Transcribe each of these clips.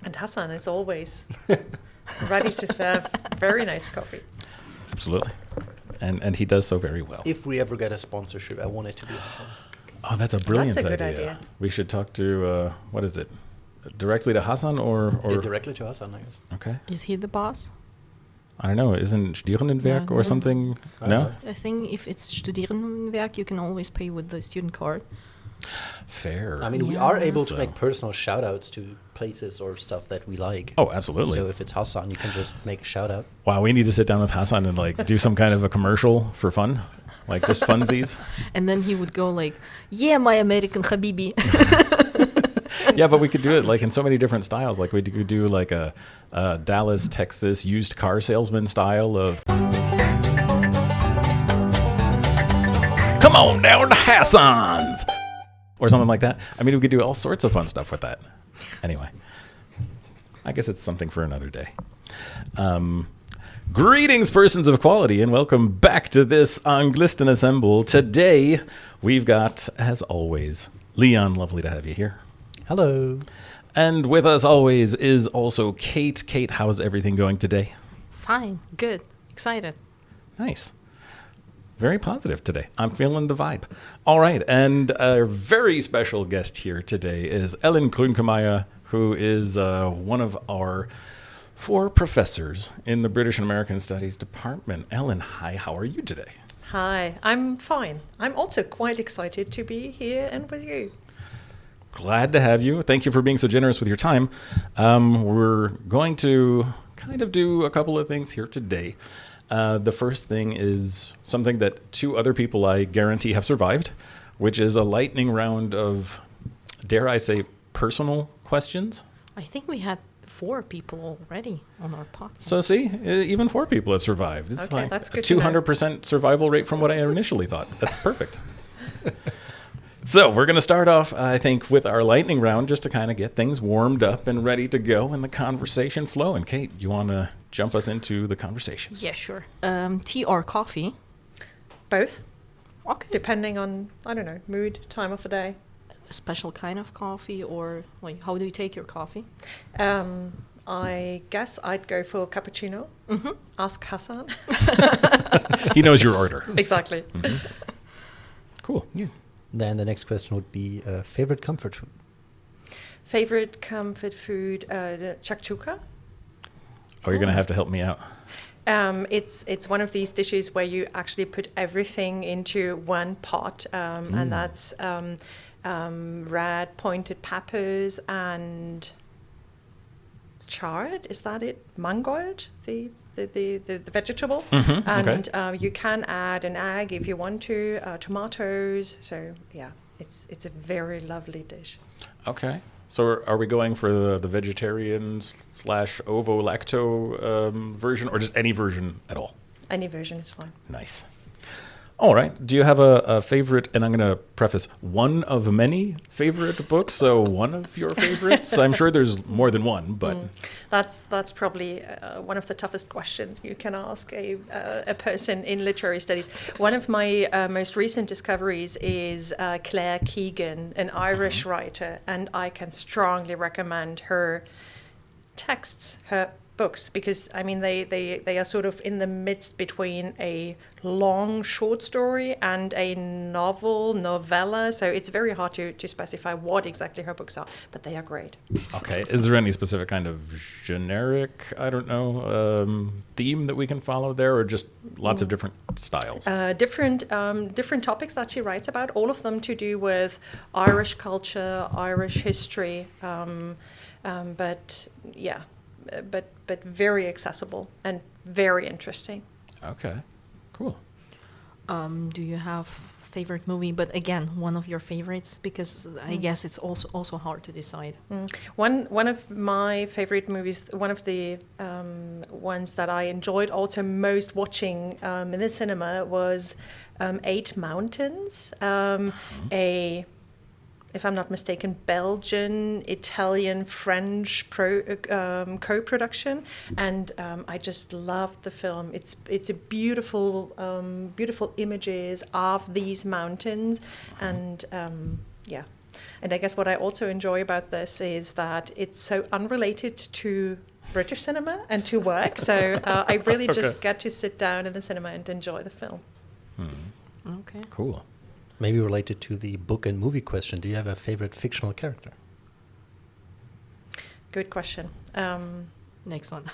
And Hassan is always ready to serve very nice coffee. Absolutely. And he does so very well. If we ever get a sponsorship, I want it to be Hassan. Oh, that's a brilliant That's a good idea. We should talk to, what is it? Directly to Hassan or Yeah, directly to Hassan, I guess. Okay. Is he the boss? I don't know. Isn't Studierendenwerk or something? No? I think if it's Studierendenwerk, you can always pay with the student card. Fair. I mean, we are able to So- make personal shout-outs to places or stuff that we like. Oh, absolutely. So if it's Hassan, you can just make a shout-out. Wow, we need to sit down with Hassan and like do some kind of a commercial for fun, like just funsies. And then he would go like, yeah, my American Habibi. Yeah, but we could do it like in so many different styles. Like we could do like a Dallas, Texas used car salesman style of. Come on down to Hassan's, or something like that. I mean, we could do all sorts of fun stuff with that. Anyway, I guess it's something for another day. Greetings, persons of quality, and welcome back to this Anglisten Assemble. Today, we've got, as always, Leon. Lovely to have you here. Hello. And with us always is also Kate. Kate, how's everything going today? Fine, good, excited. Nice. Very positive today. I'm feeling the vibe. All right, and a very special guest here today is Ellen Grünkemeier, who is one of our 4 professors in the British and American Studies Department. Ellen, hi, how are you today? Hi, I'm fine. I'm also quite excited to be here and with you. Glad to have you. Thank you for being so generous with your time. We're going to kind of do a couple of things here today. The first thing is something that 2 other people I guarantee have survived, which is a lightning round of, dare I say, personal questions. I think we had 4 people already on our podcast. So see, even 4 people have survived. It's Okay, like that's a good to know. 200% survival rate from what I initially thought. That's perfect. So we're going to start off, I think, with our lightning round just to kind of get things warmed up and ready to go and the conversation flowing. Kate, you want to jump us into the conversation? Yeah, sure. Tea or coffee? Both, Okay. depending on, I don't know, mood, time of the day. A special kind of coffee, or like, how do you take your coffee? I guess I'd go for cappuccino. Mm-hmm. Ask Hassan. He knows your order. Exactly. Cool. Yeah. Then the next question would be favorite comfort food. Favorite comfort food, chakchuka. Oh, you're going to have to help me out. It's one of these dishes where you actually put everything into one pot, and that's red pointed peppers and chard. Is that it? Mangold, the vegetable, and okay. You can add an egg if you want to, tomatoes. So yeah, it's a very lovely dish. Okay. So are we going for the vegetarian / ovo-lacto version, or just any version at all? Any version is fine. Nice. All right. Do you have a favorite? And I'm going to preface one of many favorite books. So one of your favorites. I'm sure there's more than one, but That's probably one of the toughest questions you can ask a person in literary studies. One of my most recent discoveries is Claire Keegan, an Irish writer, and I can strongly recommend her texts, her books, because I mean they are sort of in the midst between a long short story and a novella, so it's very hard to specify what exactly her books are, but they are great. okay. Is there any specific kind of generic, I don't know, theme that we can follow there, or just lots of different styles? Different topics that she writes about, all of them to do with Irish culture, Irish history, but yeah, but very accessible and very interesting. Okay. Cool. Do you have favorite movie? But again, one of your favorites, because I guess it's also hard to decide. One of my favorite movies, one of the ones that I enjoyed also most watching in the cinema was 8 Mountains, if I'm not mistaken, Belgian, Italian, French co-production, and I just loved the film. It's a beautiful images of these mountains, and yeah, And I guess what I also enjoy about this is that it's so unrelated to British cinema and to work. So I really just get to sit down in the cinema and enjoy the film. Okay. Cool. Maybe related to the book and movie question, do you have a favorite fictional character? Good question. Next one.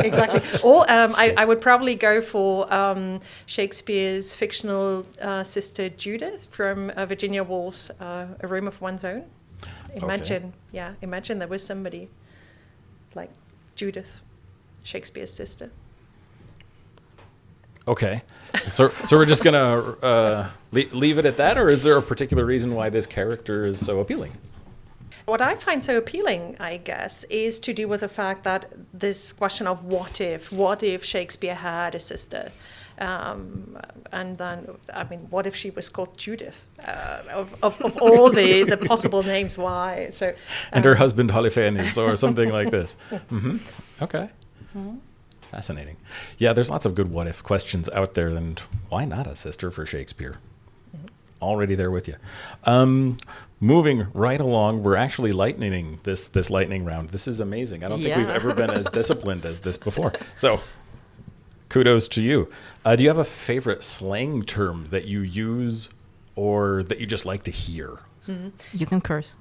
Exactly. Or I would probably go for Shakespeare's fictional sister Judith from Virginia Woolf's A Room of One's Own. Imagine there was somebody like Judith, Shakespeare's sister. Okay. So we're just going to leave it at that, or is there a particular reason why this character is so appealing? What I find so appealing, I guess, is to do with the fact that this question of what if Shakespeare had a sister? And then, I mean, what if she was called Judith? Of all the possible names, why? So, and her husband Polyphemus or something like this. Mm-hmm. Okay. Mm-hmm. Fascinating. Yeah, there's lots of good what if questions out there, and why not a sister for Shakespeare? Mm-hmm. Already there with you. Moving right along, we're actually lightning this lightning round. This is amazing. I don't think we've ever been as disciplined as this before. So kudos to you. Do you have a favorite slang term that you use or that you just like to hear? Mm-hmm. You can curse.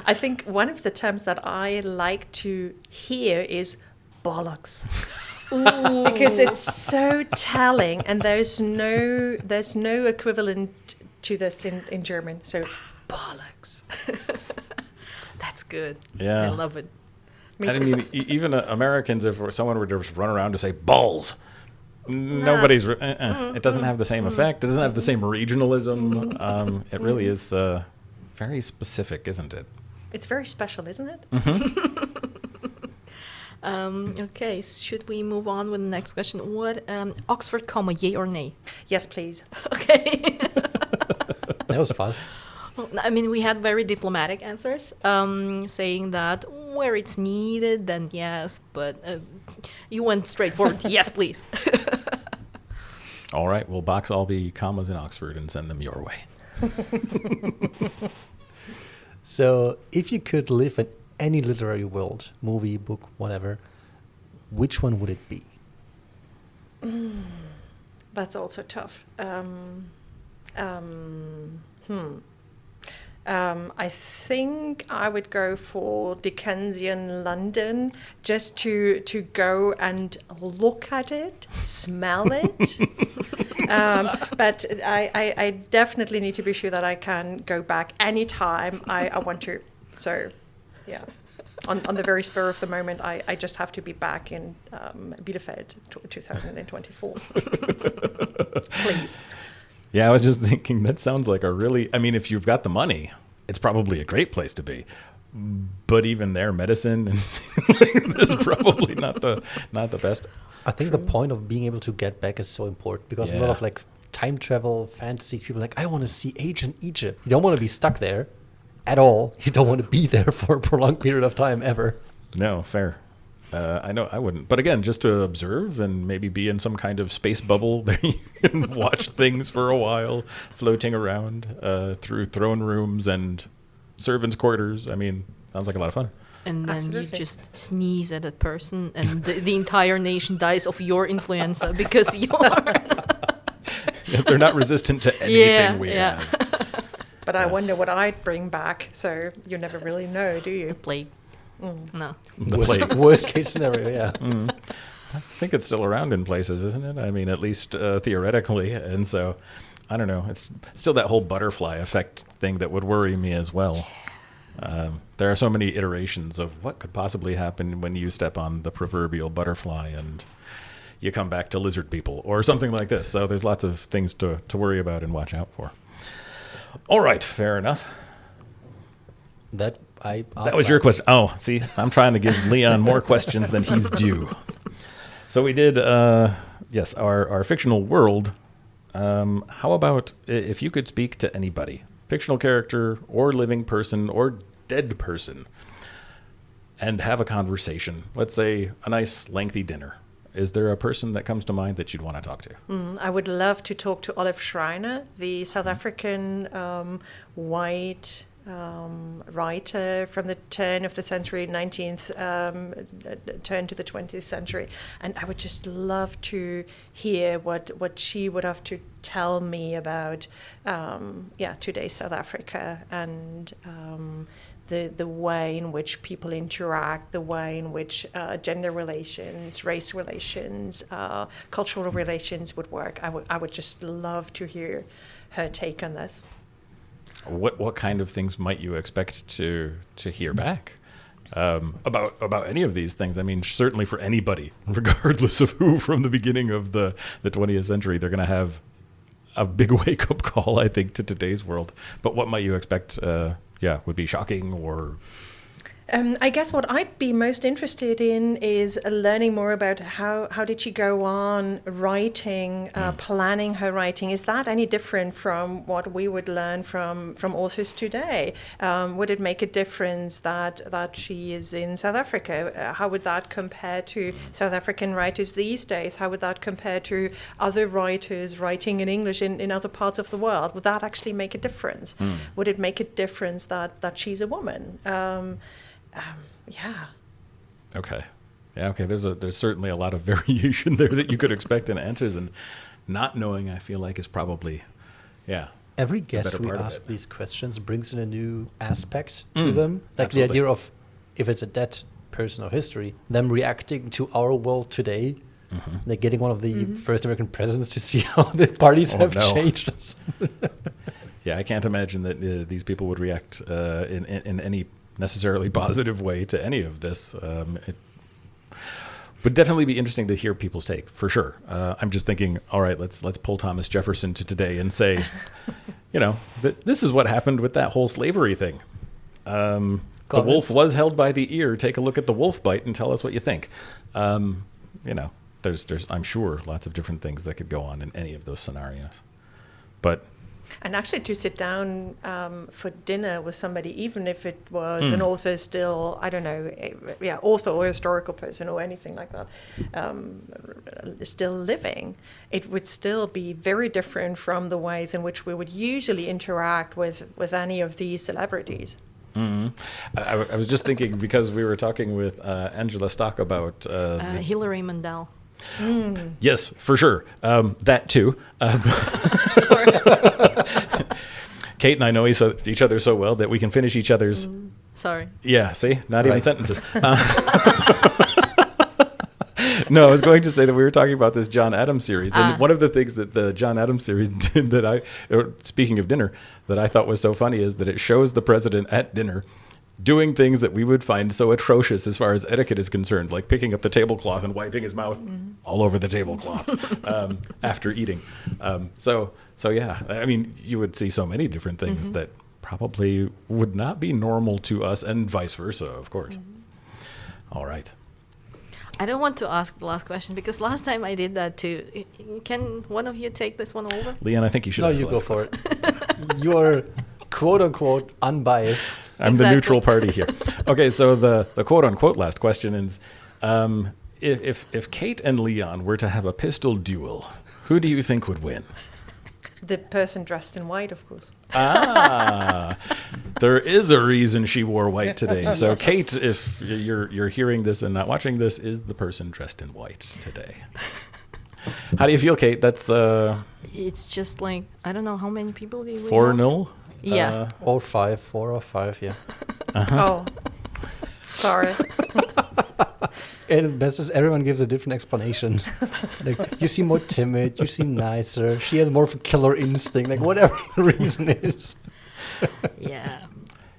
I think one of the terms that I like to hear is bollocks. Because it's so telling, and there's no equivalent to this in German. So bollocks. That's good. Yeah. I love it. I mean, even Americans, if someone were to run around to say balls, nobody's. It doesn't have the same effect. It doesn't have the same regionalism. It really is very specific, isn't it? It's very special, isn't it? Mm-hmm. Okay, should we move on with the next question? What Oxford comma, yay or nay? Yes, please. Okay. That was fast. Well, I mean, we had very diplomatic answers, saying that where it's needed, then yes, but you went straight forward. Yes, please. All right, we'll box all the commas in Oxford and send them your way. So, if you could live in any literary world, movie, book, whatever, which one would it be? That's also tough. I think I would go for Dickensian London, just to go and look at it, smell it. But I definitely need to be sure that I can go back anytime I want to. So, yeah. On the very spur of the moment, I just have to be back in Bielefeld 2024. Please. Yeah, I was just thinking that sounds like if you've got the money, it's probably a great place to be. But even there, medicine and this is probably not the best. I think the point of being able to get back is so important because a lot of like time travel fantasies, people are like, I want to see ancient Egypt. You don't want to be stuck there at all. You don't want to be there for a prolonged period of time ever. No, fair. I know I wouldn't. But again, just to observe and maybe be in some kind of space bubble there you can watch things for a while, floating around through throne rooms and servants' quarters. I mean, sounds like a lot of fun. And then Absolutely. you just sneeze at a person and the entire nation dies of your influenza because you're... If they're not resistant to anything we have. But I wonder what I'd bring back. So you never really know, do you? The plague. No. The plague. Worst case scenario, yeah. I think it's still around in places, isn't it? I mean, at least theoretically. And so, I don't know. It's still that whole butterfly effect thing that would worry me as well. There are so many iterations of what could possibly happen when you step on the proverbial butterfly and you come back to lizard people or something like this. So there's lots of things to worry about and watch out for. All right, fair enough. That was your question. Oh, see, I'm trying to give Leon more questions than he's due. So we did, our fictional world. How about if you could speak to anybody, fictional character or living person or dead person, and have a conversation? Let's say a nice lengthy dinner. is there a person that comes to mind that you'd want to talk to? I would love to talk to Olive Schreiner, the South African white writer from the turn of the century, 19th turn to the 20th century. And I would just love to hear what she would have to tell me about today's South Africa and the way in which people interact, the way in which gender relations, race relations, cultural relations would work. I would just love to hear her take on this. What kind of things might you expect to hear back about any of these things? I mean, certainly for anybody, regardless of who, from the beginning of the 20th century, they're going to have a big wake-up call, I think, to today's world. But what might you expect would be shocking or... I guess what I'd be most interested in is learning more about how did she go on writing, planning her writing. Is that any different from what we would learn from authors today? Would it make a difference that she is in South Africa? How would that compare to South African writers these days? How would that compare to other writers writing in English in other parts of the world? Would that actually make a difference? Would it make a difference that she's a woman? Okay. Yeah, okay. There's certainly a lot of variation there that you could expect in answers, and not knowing, I feel like, is probably, Every guest we ask these questions brings in a new aspect to them. Like the idea of, if it's a dead person of history, them reacting to our world today. Like getting one of the first American presidents to see how the parties have changed. Yeah, I can't imagine that these people would react in any necessarily positive way to any of this. It would definitely be interesting to hear people's take, for sure. I'm just thinking, all right, let's pull Thomas Jefferson to today and say, this is what happened with that whole slavery thing. The wolf was held by the ear. Take a look at the wolf bite and tell us what you think. There's I'm sure lots of different things that could go on in any of those scenarios. And actually to sit down for dinner with somebody, even if it was an author still, I don't know, author or historical person or anything like that, still living, it would still be very different from the ways in which we would usually interact with any of these celebrities. I was just thinking, because we were talking with Angela Stock about... Hilary Mandel. Yes, for sure. That too. Kate and I know each other so well that we can finish each other's... Sorry. Yeah, see? Not even sentences. No, I was going to say that we were talking about this John Adams series. And one of the things that the John Adams series did speaking of dinner, that I thought was so funny is that it shows the president at dinner doing things that we would find so atrocious as far as etiquette is concerned, like picking up the tablecloth and wiping his mouth all over the tablecloth after eating. So yeah, I mean, you would see so many different things that probably would not be normal to us, and vice versa, of course. All right. I don't want to ask the last question because last time I did that too. Can one of you take this one over? Leon, I think you should. No, you go for it. You're quote unquote unbiased. I'm the neutral party here. Okay, so the quote unquote last question is, if Kate and Leon were to have a pistol duel, who do you think would win? The person dressed in white, of course. There is a reason she wore white today. So Kate, if you're hearing this and not watching this, is the person dressed in white today. How do you feel, Kate? That's it's just like, I don't know, how many people do we 4-0? Yeah. 4 or 5, yeah. Oh, sorry. And best is everyone gives a different explanation. Like, you seem more timid, you seem nicer, she has more of a killer instinct, like whatever the reason is. Yeah.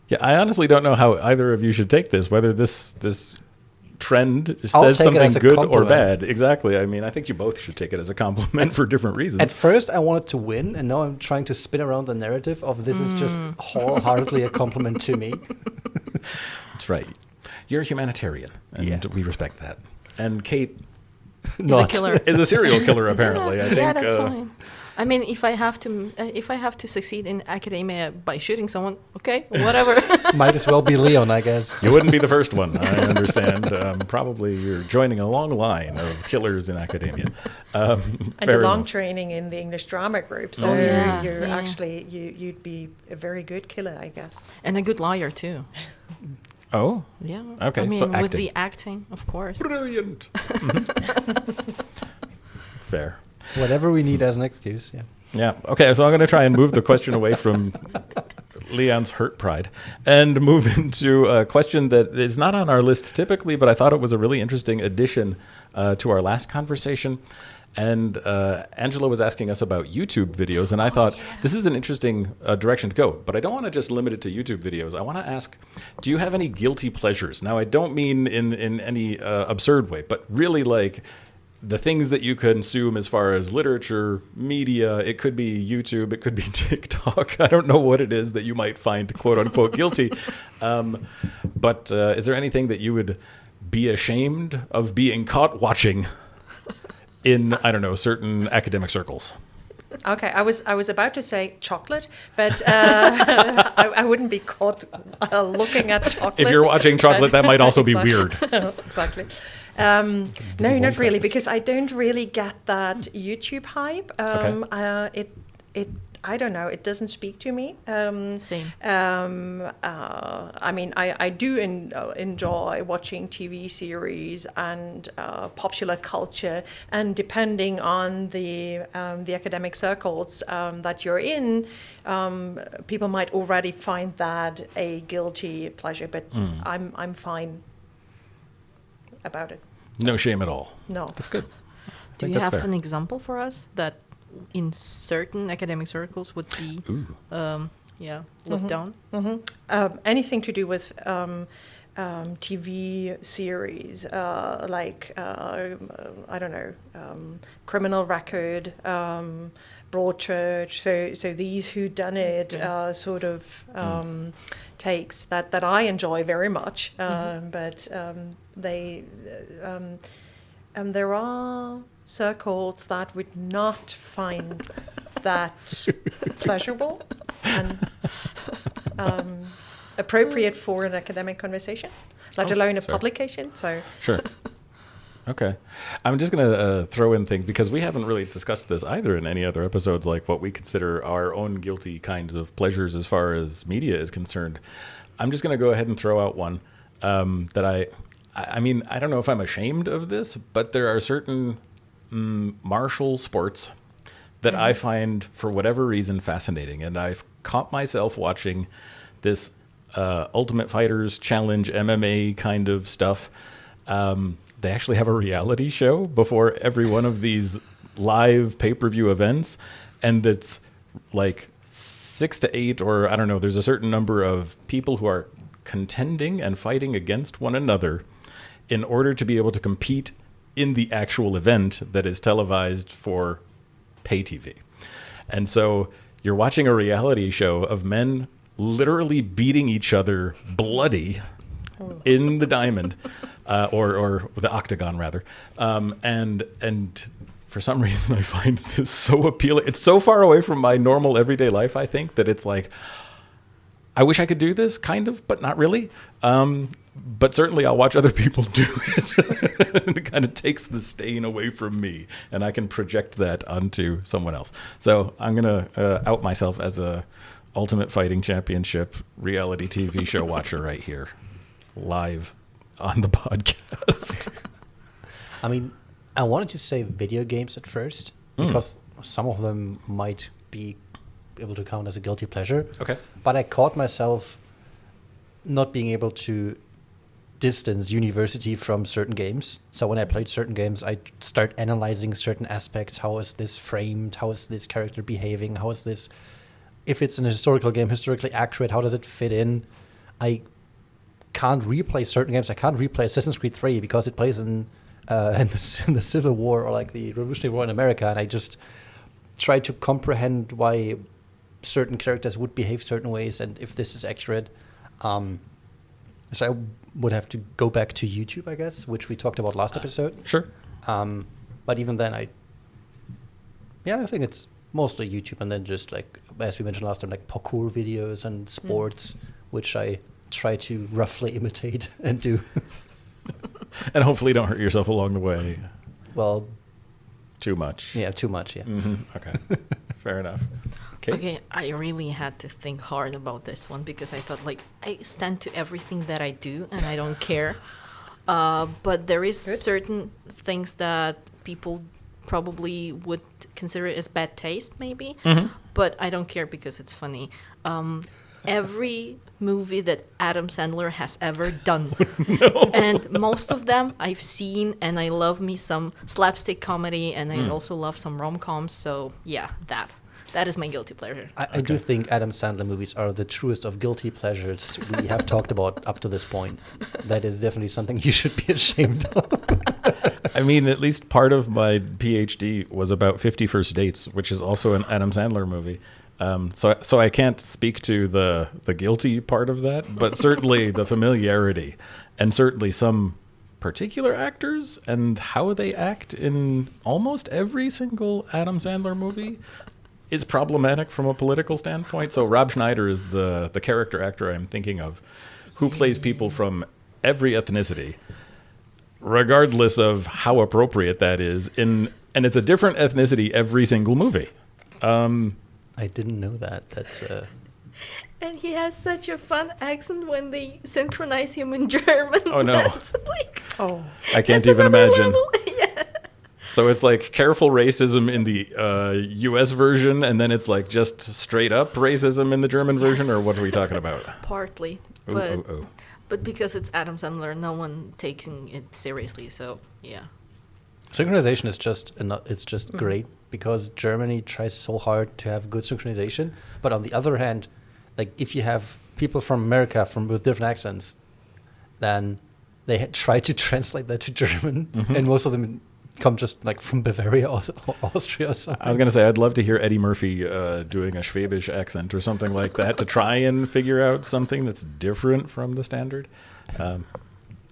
Yeah, I honestly don't know how either of you should take this, whether this trend says something good or bad. Exactly. I mean, I think you both should take it as a compliment for different reasons. At first, I wanted to win, and now I'm trying to spin around the narrative of this is just wholeheartedly a compliment to me. That's right. You're a humanitarian, and we respect that. And Kate is a killer. Is a serial killer, apparently. I think. Yeah, that's fine. I mean, if I have to succeed in academia by shooting someone, okay, whatever. Might as well be Leon, I guess. You wouldn't be the first one, I understand. Probably you're joining a long line of killers in academia. And a long training in the English drama group, so you're actually you'd be a very good killer, I guess. And a good liar too. Oh? Yeah. Okay, I mean, so with acting. the acting, of course. Brilliant. Fair. Whatever we need as an excuse, yeah. Yeah. Okay, so I'm going to try and move the question away from Leon's hurt pride and move into a question that is not on our list typically, but I thought it was a really interesting addition to our last conversation. And Angela was asking us about YouTube videos, and I thought this is an interesting direction to go. But I don't want to just limit it to YouTube videos. I want to ask, do you have any guilty pleasures? Now, I don't mean in any absurd way, but really like the things that you consume as far as literature, media. It could be YouTube, it could be TikTok. I don't know what it is that you might find quote unquote guilty. But is there anything that you would be ashamed of being caught watching in, I don't know, certain academic circles? Okay, I was about to say chocolate, but I wouldn't be caught looking at chocolate. If you're watching chocolate, that might also be weird. Exactly. No, not really, because I don't really get that YouTube hype. I don't know. It doesn't speak to me. Same. I mean, I do enjoy watching TV series and popular culture, and depending on the academic circles that you're in, people might already find that a guilty pleasure. But I'm fine about it. No shame at all. No, That's good. Do you have an example for us that in certain academic circles would be looked down? Anything to do with TV series, like I don't know, Criminal Record, Broadchurch. So these whoddunit sort of takes that I enjoy very much. But they there are circles that would not find that pleasurable and appropriate for an academic conversation, let alone a publication. So sure. Okay. I'm just going to throw in things, because we haven't really discussed this either in any other episodes, like what we consider our own guilty kinds of pleasures as far as media is concerned. I'm just going to go ahead and throw out one that I mean, I don't know if I'm ashamed of this, but there are certain martial sports that I find, for whatever reason, fascinating. And I've caught myself watching this Ultimate Fighters Challenge MMA kind of stuff. They actually have a reality show before every one of these live pay-per-view events. And it's like 6 to 8, or I don't know, there's a certain number of people who are contending and fighting against one another in order to be able to compete in the actual event that is televised for pay TV. And so you're watching a reality show of men literally beating each other bloody in the diamond, or the octagon rather. And for some reason I find this so appealing. It's so far away from my normal everyday life, I think, that it's like, I wish I could do this, kind of, but not really. But certainly I'll watch other people do it. And it kind of takes the stain away from me, and I can project that onto someone else. So I'm going to out myself as a Ultimate Fighting Championship reality TV show watcher right here, live on the podcast. I mean, I wanted to say video games at first, because some of them might be able to count as a guilty pleasure. Okay. But I caught myself not being able to distance university from certain games. So when I played certain games, I start analyzing certain aspects. How is this framed? How is this character behaving? How is this, if it's an historical game, historically accurate? How does it fit in? I can't replay certain games. I can't replay Assassin's Creed 3 because it plays in the Civil War or like the Revolutionary War in America, and I just try to comprehend why certain characters would behave certain ways and if this is accurate. So I would have to go back to YouTube, I guess, which we talked about last episode. Sure. But even then, I think mostly YouTube, and then just like, as we mentioned last time, like parkour videos and sports, which I try to roughly imitate and do. And hopefully don't hurt yourself along the way Well, too much. yeah, too much, yeah. Okay. Fair enough. Okay, I really had to think hard about this one because I thought, like, I stand to everything that I do and I don't care. But there is certain things that people probably would consider as bad taste, maybe. But I don't care because it's funny. Every movie that Adam Sandler has ever done, and most of them I've seen, and I love me some slapstick comedy, and I also love some rom-coms. So yeah, that is my guilty pleasure. I do think Adam Sandler movies are the truest of guilty pleasures we have talked about up to this point. That is definitely something you should be ashamed of. I mean, at least part of my PhD was about 50 First Dates, which is also an Adam Sandler movie. So I can't speak to the guilty part of that, but certainly the familiarity, and certainly some particular actors and how they act in almost every single Adam Sandler movie is problematic from a political standpoint. So Rob Schneider is the character actor I'm thinking of, who plays people from every ethnicity, regardless of how appropriate that is. And it's a different ethnicity every single movie. I didn't know that. That's And he has such a fun accent when they synchronize him in German. Oh, no. That's like, I can't that's even another imagine. level. Yeah. So it's like careful racism in the U.S. version, and then it's like just straight up racism in the German version, or what are we talking about? Partly, but because it's Adam Sandler, no one taking it seriously. So yeah. synchronization is just great because Germany tries so hard to have good synchronization. But on the other hand, like if you have people from America with different accents, then they try to translate that to German, and most of them come just like from Bavaria or Austria or something. I was going to say, I'd love to hear Eddie Murphy doing a Schwäbisch accent or something like that to try and figure out something that's different from the standard.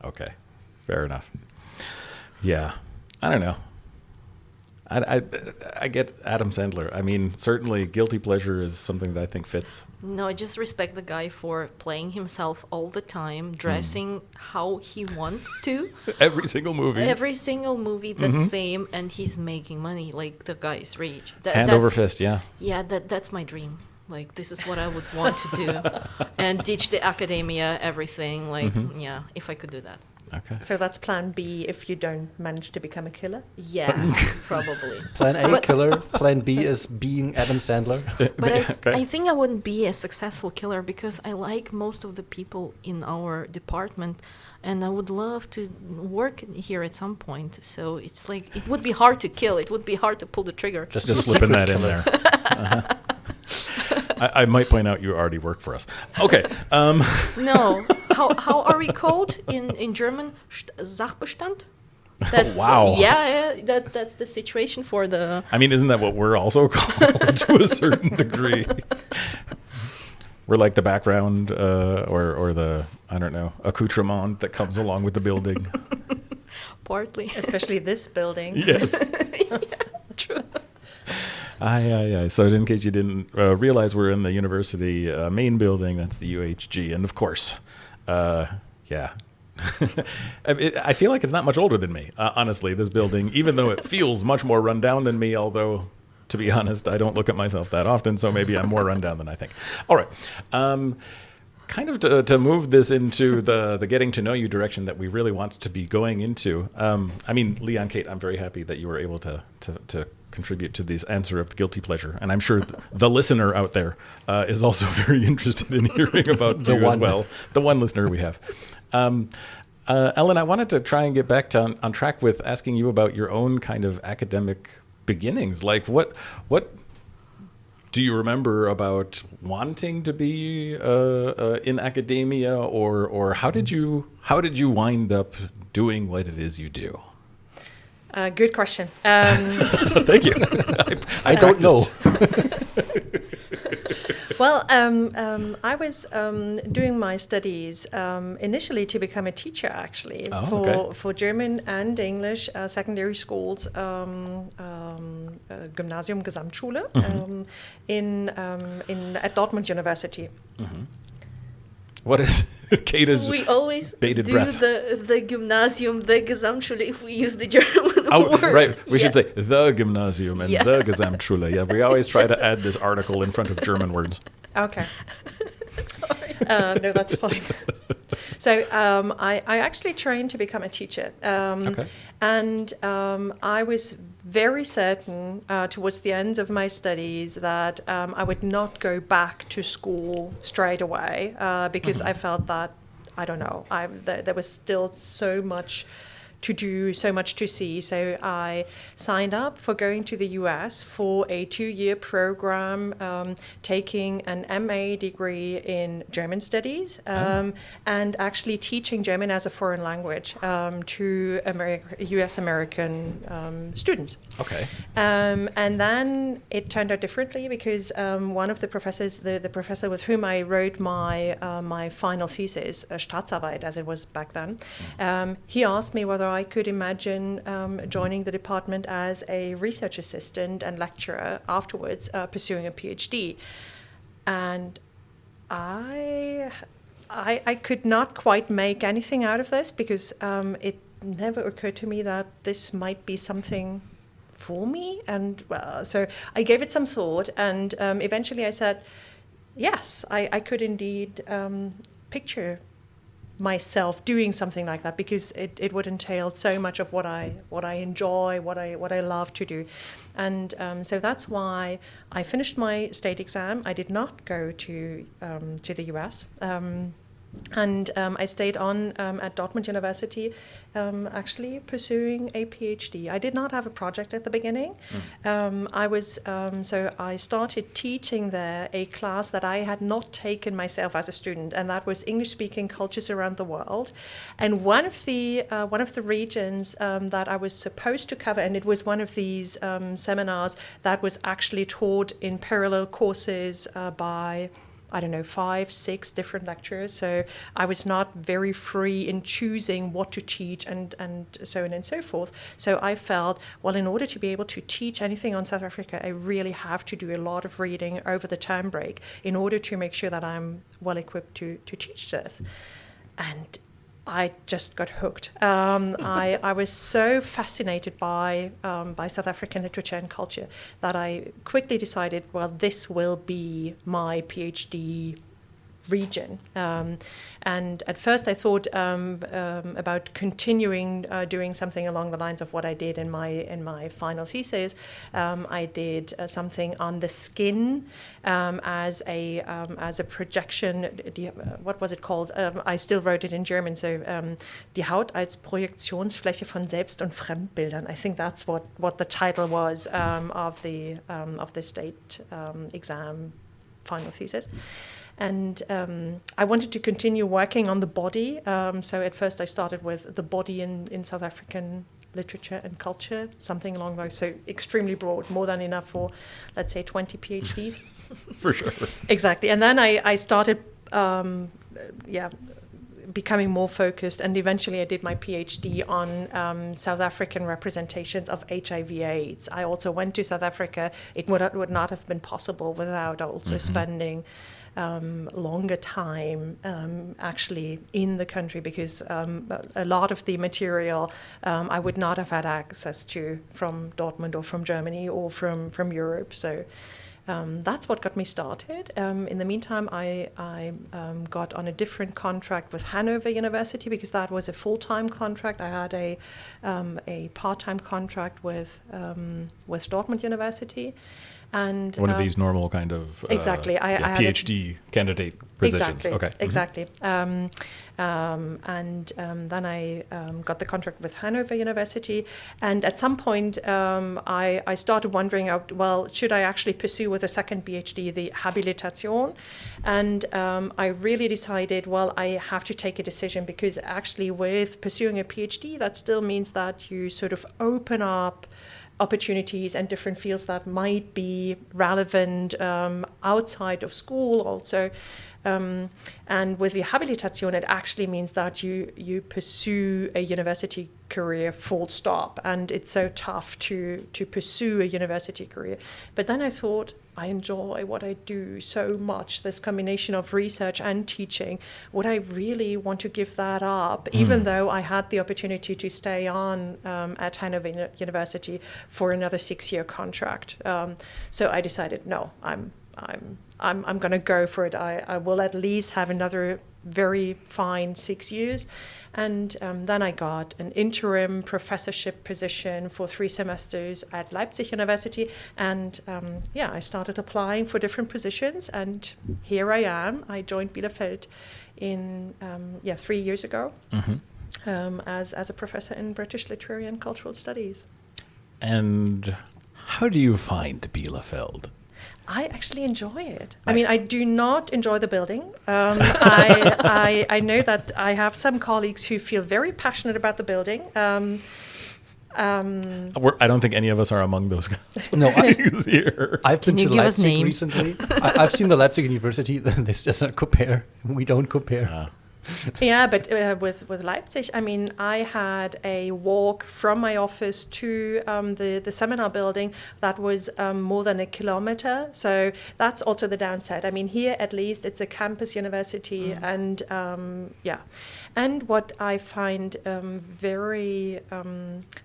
Okay, fair enough. Yeah, I don't know. I get Adam Sandler. I mean, certainly guilty pleasure is something that I think fits. No, I just respect the guy for playing himself all the time, dressing how he wants to. Every single movie. Every single movie the same, and he's making money. Like, the guy is rich. Hand over fist, yeah. Yeah, that's my dream. Like, this is what I would want to do. And teach the academia everything. Like, yeah, if I could do that. Okay. So that's plan B if you don't manage to become a killer? Yeah, probably. Plan A, killer. Plan B is being Adam Sandler. But I think I wouldn't be a successful killer because I like most of the people in our department, and I would love to work here at some point. So it's like, it would be hard to kill. It would be hard to pull the trigger. Just slipping that in there. I might point out you already work for us. Okay. No. How are we called in German? Sachbestand? That's Wow. That's the situation for the... I mean, isn't that what we're also called to a certain degree? We're like the background or the, I don't know, accoutrement that comes along with the building. Partly. Especially this building. Yes. Yeah, true. Aye. So in case you didn't realize, we're in the university main building. That's the UHG. And of course, yeah. I feel like it's not much older than me, honestly, this building, even though it feels much more run down than me, although, to be honest, I don't look at myself that often, so maybe I'm more run down than I think. All right. Kind of to move this into the getting to know you direction that we really want to be going into. I mean, Leon, Kate, I'm very happy that you were able to contribute to this answer of guilty pleasure. And I'm sure the listener out there is also very interested in hearing about you as well. The one listener we have. Ellen, I wanted to try and get back on track with asking you about your own kind of academic beginnings. Like, what do you remember about wanting to be in academia, or how did you wind up doing what it is you do? Good question. Thank you. I don't know. Well, I was doing my studies initially to become a teacher, actually, for German and English secondary schools Gymnasium Gesamtschule at Dortmund University. What is Kata's We always bated do breath? the Gymnasium, the Gesamtschule, if we use the German Oh, word. right. We should say the Gymnasium and Yeah. the Gesamtschule. Yeah, we always try to add this article in front of German words. Okay. Sorry. No, that's fine. So I actually trained to become a teacher. Okay. And I was very certain towards the end of my studies that I would not go back to school straight away because I felt that, I don't know, there was still so much to do, so much to see. So I signed up for going to the US for a 2-year program, taking an MA degree in German studies, and actually teaching German as a foreign language to US American students. Okay. And then it turned out differently because one of the professors, the professor with whom I wrote my final thesis, Staatsarbeit as it was back then, he asked me whether I could imagine joining the department as a research assistant and lecturer afterwards, pursuing a PhD. And I could not quite make anything out of this because it never occurred to me that this might be something for me. And so I gave it some thought, and eventually I said, yes, I could indeed picture myself doing something like that because it would entail so much of what I enjoy, what I love to do. And so that's why I finished my state exam. I did not go to the US. And I stayed on at Dortmund University, actually pursuing a PhD. I did not have a project at the beginning. So I started teaching there a class that I had not taken myself as a student, and that was English-speaking cultures around the world. And one of the regions that I was supposed to cover, and it was one of these seminars that was actually taught in parallel courses by, I don't know, 5, 6 different lecturers. So I was not very free in choosing what to teach and so on and so forth. So I felt, well, in order to be able to teach anything on South Africa, I really have to do a lot of reading over the term break in order to make sure that I'm well equipped to teach this. And I just got hooked. I was so fascinated by South African literature and culture that I quickly decided, well, this will be my PhD region. And at first I thought about continuing doing something along the lines of what I did in my final thesis. I did something on the skin as a projection. What was it called? I still wrote it in German. So die Haut als Projektionsfläche von Selbst- und Fremdbildern. I think that's what the title was of the state exam final thesis. And I wanted to continue working on the body. So at first I started with the body in South African literature and culture, something along those. So extremely broad, more than enough for, let's say, 20 PhDs. For sure. Exactly. And then I started, becoming more focused. And eventually I did my PhD on South African representations of HIV/AIDS. I also went to South Africa. It would not have been possible without also spending longer time actually in the country because a lot of the material I would not have had access to from Dortmund or from Germany or from Europe. So that's what got me started. In the meantime, I got on a different contract with Hanover University because that was a full-time contract. I had a part-time contract with Dortmund University. And one of these normal kind of exactly. I had PhD candidate positions. Exactly. Okay. Exactly. And then I got the contract with Hanover University. And at some point, I started wondering, well, should I actually pursue with a second PhD, the Habilitation? And I really decided, well, I have to take a decision because actually with pursuing a PhD, that still means that you sort of open up opportunities and different fields that might be relevant outside of school also. And with the Habilitation, it actually means that you pursue a university career full stop. And it's so tough to pursue a university career. But then I thought, I enjoy what I do so much, this combination of research and teaching. Would I really want to give that up, even though I had the opportunity to stay on at Hanover University for another 6-year contract? So I decided, no, I'm going to go for it. I will at least have another very fine 6 years. And then I got an interim professorship position for 3 semesters at Leipzig University. And I started applying for different positions. And here I am. I joined Bielefeld in 3 years ago as a professor in British Literary and Cultural Studies. And how do you find Bielefeld? I actually enjoy it. Nice. I mean, I do not enjoy the building. I know that I have some colleagues who feel very passionate about the building. I don't think any of us are among those guys. No, here. I've been Can to you give us Leipzig names? recently. I've seen the Leipzig University. This doesn't compare. We don't compare. Yeah, but with Leipzig, I mean, I had a walk from my office to the seminar building that was more than 1 kilometer. So that's also the downside. I mean, here at least it's a campus university, and And what I find very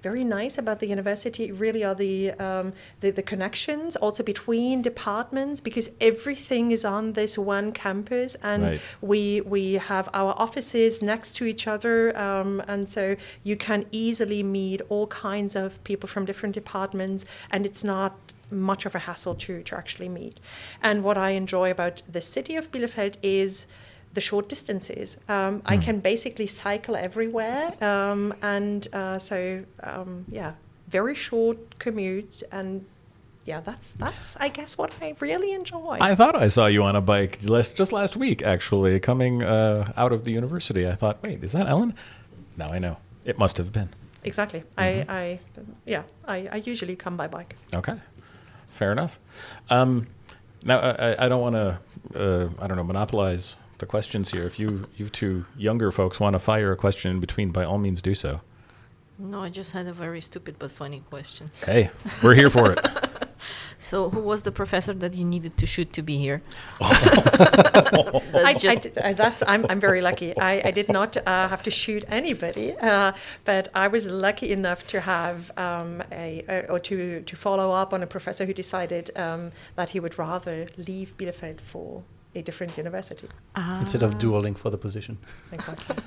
nice about the university really are the connections also between departments, because everything is on this one campus, and we have our offices next to each other, and so you can easily meet all kinds of people from different departments, and it's not much of a hassle to actually meet. And what I enjoy about the city of Bielefeld is the short distances. I can basically cycle everywhere, very short commutes, and that's I guess what I really enjoy. I thought I saw you on a bike just last week, actually, coming out of the university. I thought, wait, is that Ellen? Now I know. It must have been. Exactly. I usually come by bike. Okay, fair enough. Now I don't want to monopolize the questions here. If you two younger folks want to fire a question in between, by all means do so. No, I just had a very stupid but funny question. Hey, we're here for it. So who was the professor that you needed to shoot to be here? I'm very lucky. I did not have to shoot anybody, but I was lucky enough to have to follow up on a professor who decided that he would rather leave Bielefeld for a different university. Instead of dueling for the position. Exactly.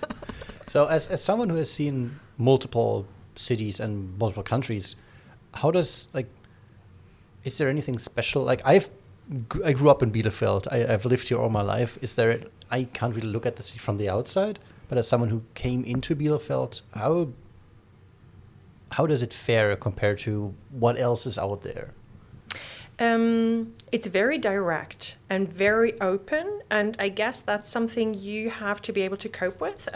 So as someone who has seen multiple cities and multiple countries, how does, is there anything special? I grew up in Bielefeld. I've lived here all my life. I can't really look at the city from the outside, but as someone who came into Bielefeld, how does it fare compared to what else is out there? It's very direct and very open, and I guess that's something you have to be able to cope with.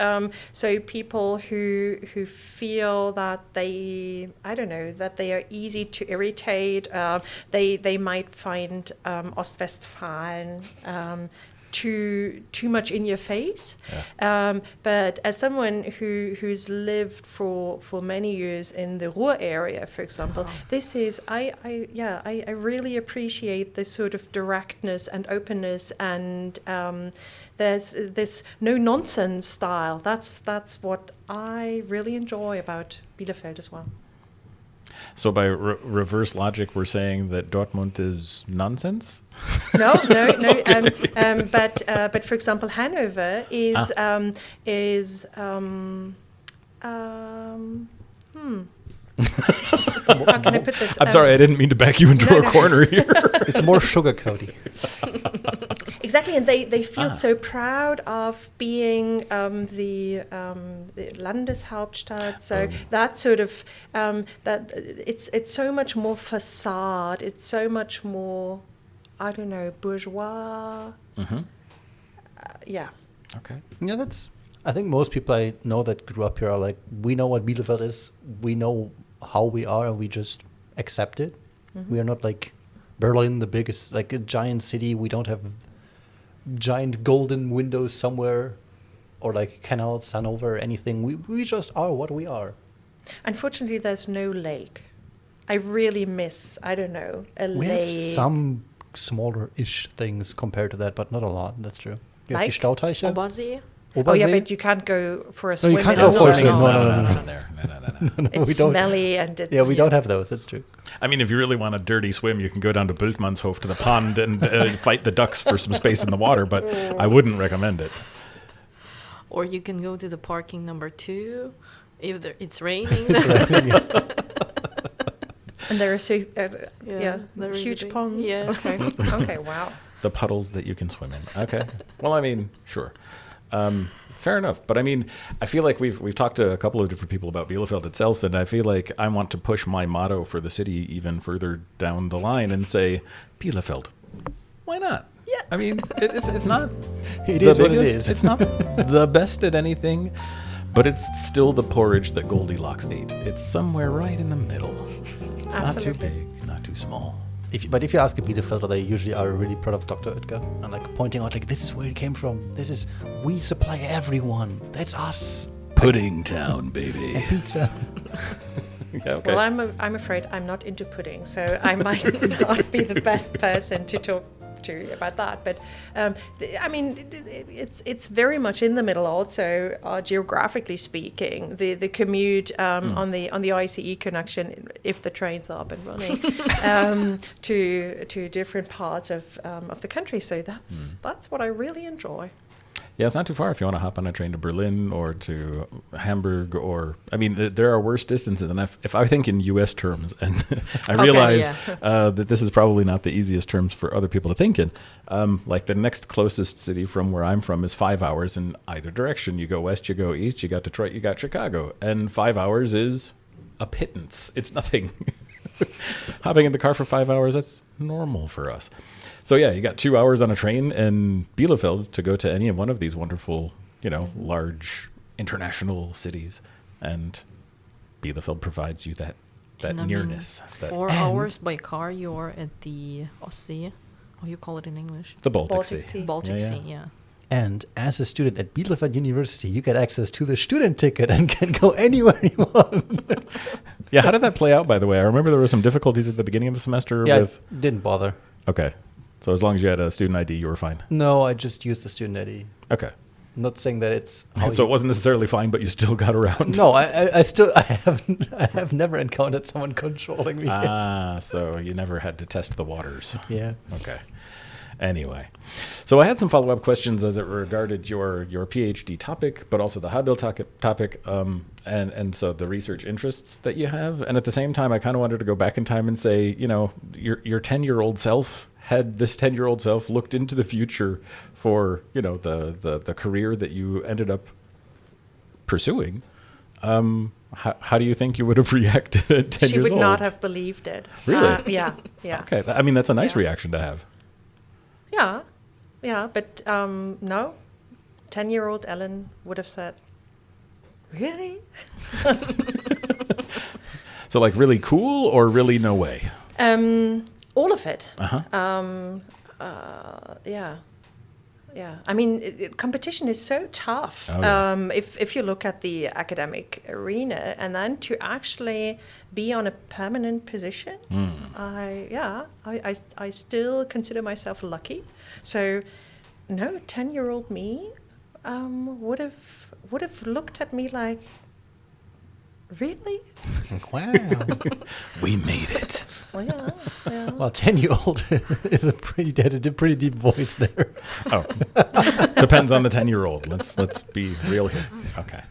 So people who feel that they are easy to irritate, they might find Ostwestfalen too much in your face. Yeah. But as someone who's lived for many years in the Ruhr area, for example, this is I really appreciate this sort of directness and openness, and there's this no nonsense style. That's what I really enjoy about Bielefeld as well. So by reverse logic, we're saying that Dortmund is nonsense? No. But for example, Hanover is how can I put this? I'm sorry, I didn't mean to back you into a corner here. It's more sugar-coaty. Exactly, and they feel so proud of being the Landeshauptstadt. So that sort of that it's so much more facade. It's so much more, I don't know, bourgeois. Mm-hmm. Yeah. Okay. Yeah, I think most people I know that grew up here are like, we know what Bielefeld is. We know how we are, and we just accept it. Mm-hmm. We are not like Berlin, the biggest, like a giant city. We don't have giant golden windows somewhere, or like canals, Hanover, anything. We just are what we are. Unfortunately, there's no lake. I really miss, I don't know, a We lake. have some smaller-ish things compared to that, but not a lot. That's true. You have Like? die Stauteiche. Obersee? Oh yeah, Obersee? but you can't go for a No, swim. you can't in go the for a swimming swim. pool. No. There. No. No, It's we don't. smelly and it's... Yeah, we don't have those. That's true. I mean, if you really want a dirty swim, you can go down to Bultmannshof to the pond and fight the ducks for some space in the water, but I wouldn't recommend it. Or you can go to the parking number 2 if it's raining. And there is a there is a huge big- pond. yeah. Okay. Okay. Wow. The puddles that you can swim in. Okay. Well, I mean, sure. Fair enough. But I mean, I feel like we've talked to a couple of different people about Bielefeld itself, and I feel like I want to push my motto for the city even further down the line and say, Bielefeld. Why not? Yeah. I mean, it's not It the is what it biggest, is. It's not the best at anything, but it's still the porridge that Goldilocks ate. It's somewhere right in the middle. It's not too Absolutely. big, not too small. But if you ask a Bielefelder, they usually are really proud of Dr. Oetker and like pointing out like this is where it came from. We supply everyone. That's us. Pudding Town, baby. And pizza. Yeah, okay. Well, I'm afraid I'm not into pudding, so I might not be the best person to talk to about that. But I mean, it's very much in the middle. Also, geographically speaking, the commute on the ICE connection, if the trains are up and running, to different parts of the country. So that's what I really enjoy. Yeah, it's not too far if you want to hop on a train to Berlin or to Hamburg, or I mean, there are worse distances. And if I think in U.S. terms, and I realize that this is probably not the easiest terms for other people to think in, like the next closest city from where I'm from is 5 hours in either direction. You go west, you go east, you got Detroit, you got Chicago, and 5 hours is a pittance. It's nothing. Hopping in the car for 5 hours, that's normal for us. So yeah, you got 2 hours on a train in Bielefeld to go to any one of these wonderful, large international cities, and Bielefeld provides you that And I mean, nearness. 4 hours by car, you're at the Ostsee. How you call it in English? The Baltic Baltic Sea. Sea. Baltic Yeah, Sea, yeah. yeah. And as a student at Bielefeld University, you get access to the student ticket and can go anywhere you want. Yeah, how did that play out, by the way? I remember there were some difficulties at the beginning of the semester with... didn't bother. Okay. So as long as you had a student ID, you were fine. No, I just used the student ID. Okay. I'm not saying that it's... So it wasn't necessarily fine, but you still got around. No, I have never encountered someone controlling me. So you never had to test the waters. Yeah. Okay. Anyway, so I had some follow-up questions as it regarded your PhD topic, but also the Habil topic, and so the research interests that you have. And at the same time, I kind of wanted to go back in time and say, your 10-year-old self, had this 10-year-old self looked into the future for, the career that you ended up pursuing, how do you think you would have reacted at 10 She years would old? not have believed it. Really? Yeah. Okay. I mean, that's a nice Yeah. reaction to have. Yeah, but no, 10-year-old Ellen would have said, really? So like really cool or really no way? All of it. Uh-huh. Yeah. I mean, competition is so tough. Oh, yeah. If you look at the academic arena, and then to actually be on a permanent position, I still consider myself lucky. So, no, 10-year-old me would have looked at me like, really? Wow. We made it. Well, yeah. Well, 10-year-old is a pretty deep voice there. Oh, depends on the 10-year-old. Let's be real here. Okay.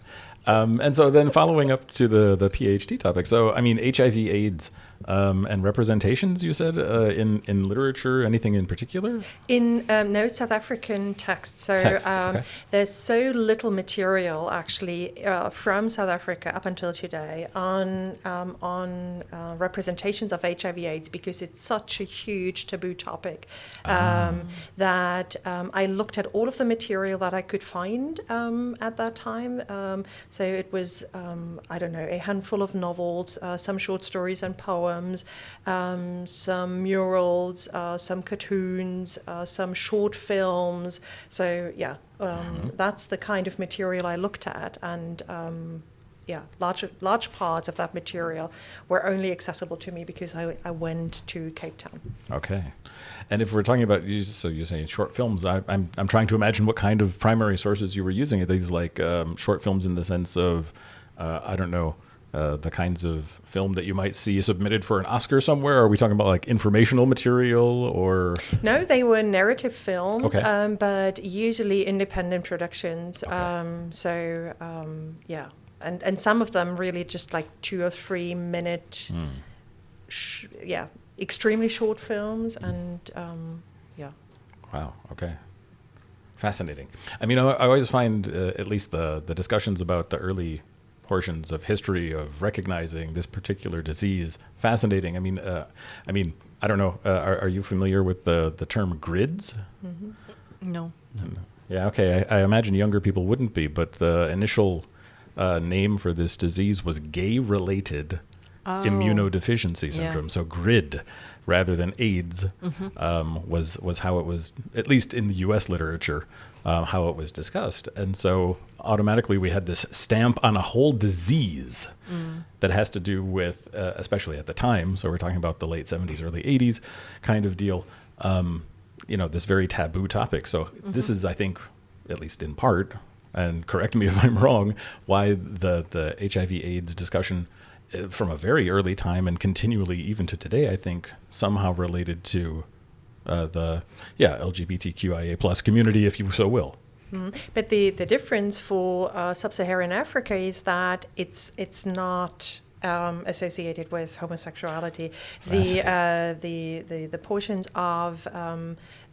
And so then following up to the PhD topic. So, I mean, HIV/AIDS and representations, you said, in literature, anything in particular? In South African texts. So Okay. there's so little material actually from South Africa up until today on representations of HIV/AIDS because it's such a huge taboo topic that I looked at all of the material that I could find at that time. So it was, a handful of novels, some short stories and poems, poems, some murals, some cartoons, some short films. So yeah, that's the kind of material I looked at, and large parts of that material were only accessible to me because I went to Cape Town. Okay. And if we're talking about, so you're saying short films, I'm trying to imagine what kind of primary sources you were using. Are these like short films in the sense of, I don't know, the kinds of film that you might see submitted for an Oscar somewhere? Are we talking about like informational material or? No, they were narrative films, Okay. but usually independent productions. Okay. Yeah. And some of them really just like 2 or 3 minute, extremely short films, and yeah. Wow. Okay. Fascinating. I mean, I always find at least the discussions about the early portions of history of recognizing this particular disease fascinating. I mean, I don't know. Are you familiar with the term grids? Mm-hmm. No. Yeah. Okay. I imagine younger people wouldn't be, but the initial name for this disease was gay-related immunodeficiency syndrome. Yeah. So GRID, rather than AIDS, was how it was, at least in the U.S. literature, how it was discussed. And so automatically we had this stamp on a whole disease that has to do with, especially at the time, so we're talking about the late 70s, early 80s kind of deal, this very taboo topic. So this is, I think, at least in part, and correct me if I'm wrong, why the HIV/AIDS discussion from a very early time and continually even to today, I think, somehow related to the LGBTQIA plus community, if you so will. But the difference for sub-Saharan Africa is that it's not associated with homosexuality. The portions of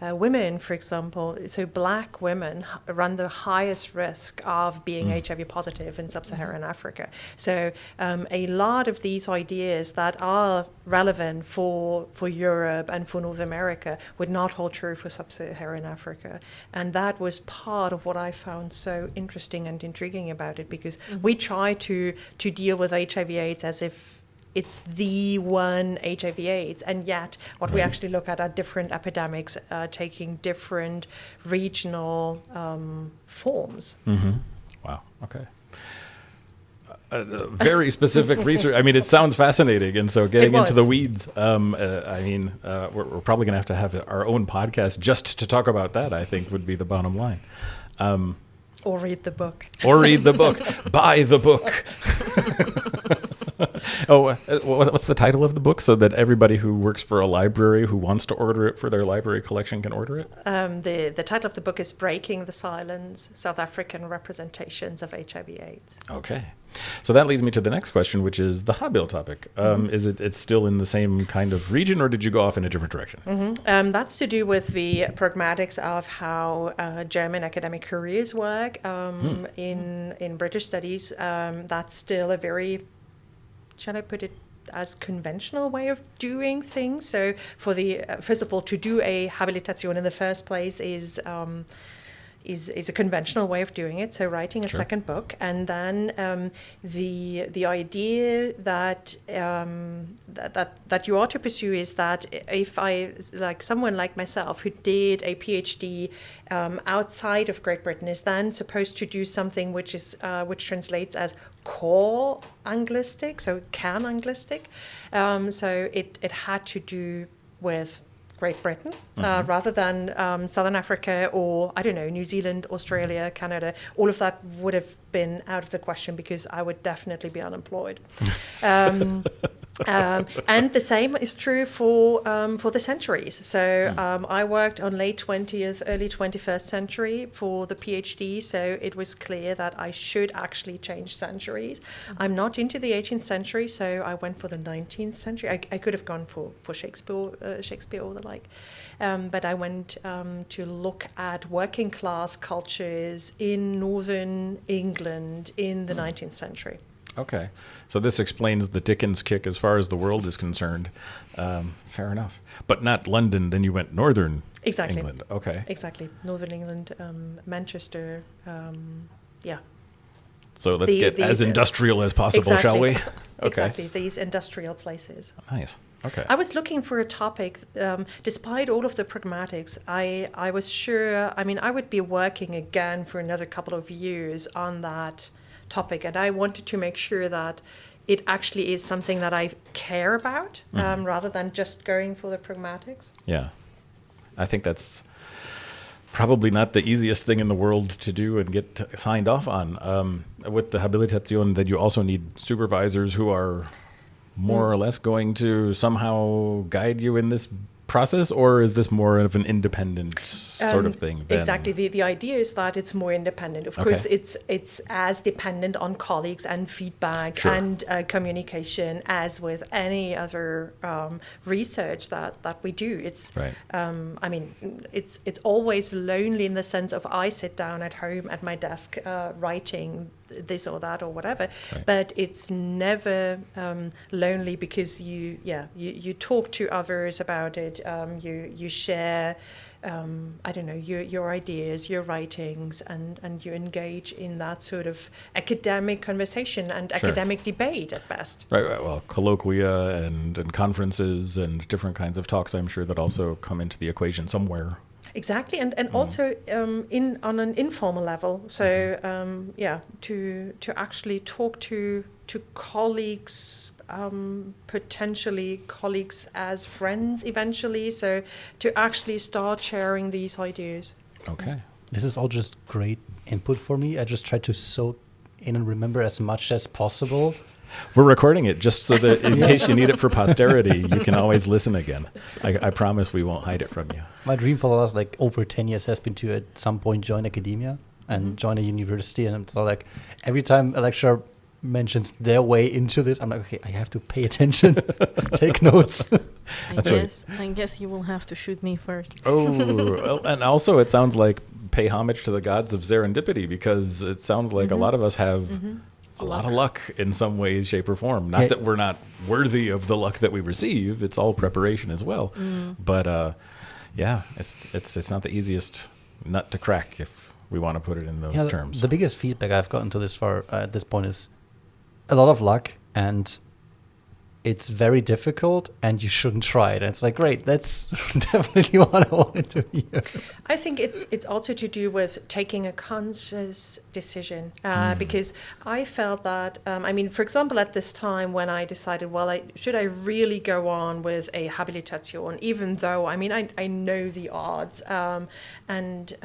women, for example, so black women run the highest risk of being HIV positive in sub-Saharan Africa. So a lot of these ideas that are relevant for Europe and for North America would not hold true for sub-Saharan Africa. And that was part of what I found so interesting and intriguing about it, because we try to deal with HIV/AIDS as if it's the one HIV/AIDS, and yet what we actually look at are different epidemics taking different regional forms. Wow. Okay. Very specific research. I mean, it sounds fascinating, and so getting into the weeds. We're probably going to have our own podcast just to talk about that, I think, would be the bottom line. Or read the book. Or read the book. Buy the book. What's the title of the book, so that everybody who works for a library who wants to order it for their library collection can order it? The title of the book is Breaking the Silence: South African Representations of HIV/AIDS. Okay. So that leads me to the next question, which is the Habil topic. Is it's still in the same kind of region, or did you go off in a different direction? That's to do with the pragmatics of how German academic careers work. In British studies, that's still a very, shall I put it, as conventional way of doing things. So for first of all, to do a habilitation in the first place is a conventional way of doing it. So writing a second book, and then the idea that that you ought to pursue is that if someone like myself who did a PhD outside of Great Britain is then supposed to do something which translates as core Anglistic, so can Anglistic. So it had to do with Great Britain, rather than Southern Africa or, I don't know, New Zealand, Australia, Canada. All of that would have been out of the question because I would definitely be unemployed. And the same is true for the centuries. So I worked on late 20th, early 21st century for the PhD, so it was clear that I should actually change centuries. I'm not into the 18th century, so I went for the 19th century. I could have gone for Shakespeare or the like. But I went to look at working class cultures in northern England in the 19th century. Okay. So this explains the Dickens kick as far as the world is concerned. Fair enough. But not London, then you went northern England. Okay. Exactly. Northern England, Manchester, yeah. So let's get as industrial as possible, shall we? Okay. Exactly, these industrial places. Nice. Okay. I was looking for a topic, despite all of the pragmatics, I was sure, I mean, I would be working again for another couple of years on that topic, and I wanted to make sure that it actually is something that I care about, rather than just going for the pragmatics. Yeah. I think that's probably not the easiest thing in the world to do and get signed off on. With the habilitation, that you also need supervisors who are more or less going to somehow guide you in this process, or is this more of an independent sort of thing? Exactly. The idea is that it's more independent. Of course, it's as dependent on colleagues and feedback and communication as with any other research that we do. It's I mean, it's always lonely in the sense of I sit down at home at my desk writing this or that or whatever, but it's never lonely because you talk to others about it. You share I don't know, your ideas, your writings, and you engage in that sort of academic conversation and academic debate at best. Right. Well, colloquia and conferences and different kinds of talks, I'm sure, that also come into the equation somewhere. Exactly, and also on an informal level. So to actually talk to colleagues, potentially colleagues as friends eventually. So to actually start sharing these ideas. Okay. This is all just great input for me. I just try to soak in and remember as much as possible. We're recording it just so that in case you need it for posterity, you can always listen again. I promise we won't hide it from you. My dream for the last over 10 years has been to at some point join academia and join a university. And so every time a lecturer mentions their way into this, I'm like, okay, I have to pay attention, take notes. I guess you will have to shoot me first. Oh, and also it sounds like pay homage to the gods of serendipity, because it sounds like a lot of us have a lot of luck in some ways, shape, or form. Not that we're not worthy of the luck that we receive. It's all preparation as well. But it's not the easiest nut to crack, if we want to put it in those terms. The biggest feedback I've gotten to this far at this point is a lot of luck, and it's very difficult, and you shouldn't try it. And it's like, great, that's definitely what I wanted to hear. I think it's also to do with taking a conscious decision, because I felt that, for example, at this time when I decided, should I really go on with a habilitation, even though, I know the odds, and